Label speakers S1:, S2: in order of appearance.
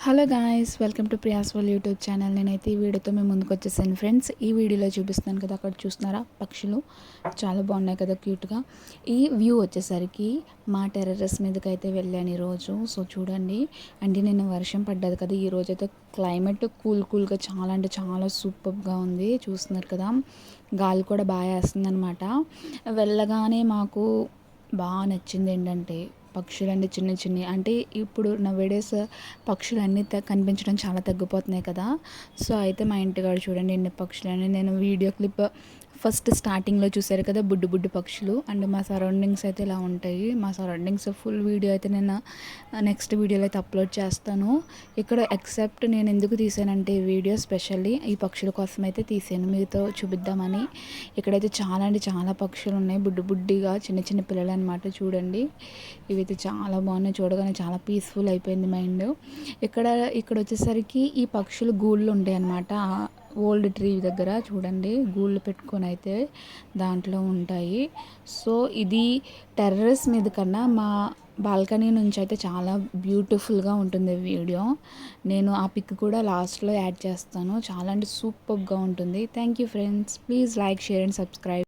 S1: Hello guys, welcome to Priya's world YouTube channel. నేనైతే ఈ వీడియోతో మేము ముందుకు వచ్చేసాను ఫ్రెండ్స్. ఈ వీడియోలో చూపిస్తాను కదా, అక్కడ చూస్తున్నారా పక్షులు చాలా బాగున్నాయి కదా క్యూట్గా. ఈ వ్యూ వచ్చేసరికి మా టెర్రస్ మీదకి అయితే వెళ్ళాను ఈరోజు. సో చూడండి, అంటే నిన్న వర్షం పడ్డది కదా, ఈరోజు అయితే క్లైమేట్ కూల్గా చాలా అంటే చాలా సూపర్గా ఉంది. చూస్తున్నారు కదా, గాలి కూడా బాగా వేస్తుంది అనమాట. వెళ్ళగానే మాకు బాగా నచ్చింది ఏంటంటే పక్షులండి, చిన్న చిన్నవి. అంటే ఇప్పుడు నవేడేస్ పక్షులన్నీ కనిపించడం చాలా తగ్గిపోతున్నాయి కదా. సో అయితే మా ఇంటికాడ చూడండి ఎన్ని పక్షులని. నేను వీడియో క్లిప్ ఫస్ట్ స్టార్టింగ్లో చూసారు కదా, బుడ్డి బుడ్డి పక్షులు. అండ్ మా సరౌండింగ్స్ అయితే ఇలా ఉంటాయి. మా సరౌండింగ్స్ ఫుల్ వీడియో అయితే నేను నెక్స్ట్ వీడియోలో అయితే అప్లోడ్ చేస్తాను. ఇక్కడ ఎక్సెప్ట్ నేను ఎందుకు తీసానంటే వీడియో స్పెషల్లీ ఈ పక్షుల కోసం అయితే తీసాను, మీతో చూపిద్దామని. ఇక్కడైతే చాలా అంటే చాలా పక్షులు ఉన్నాయి, బుడ్డిగా చిన్న చిన్న పిల్లలు అనమాట. చూడండి, ఇవైతే చాలా బాగున్నాయి. చూడగానే చాలా పీస్ఫుల్ అయిపోయింది మైండ్. ఇక్కడ వచ్చేసరికి ఈ పక్షులు గూళ్ళు ఉంటాయి అన్నమాట. ఓల్డ్ ట్రీ దగ్గర చూడండి, గూళ్ళు పెట్టుకొని అయితే దాంట్లో ఉంటాయి. సో ఇది టెర్రస్ మీద కన్నా మా బాల్కనీ నుంచి అయితే చాలా బ్యూటిఫుల్గా ఉంటుంది వీడియో. నేను ఆ పిక్ కూడా లాస్ట్లో యాడ్ చేస్తాను. చాలా అంటే సూపర్గా ఉంటుంది. Thank you friends, please like, share and subscribe.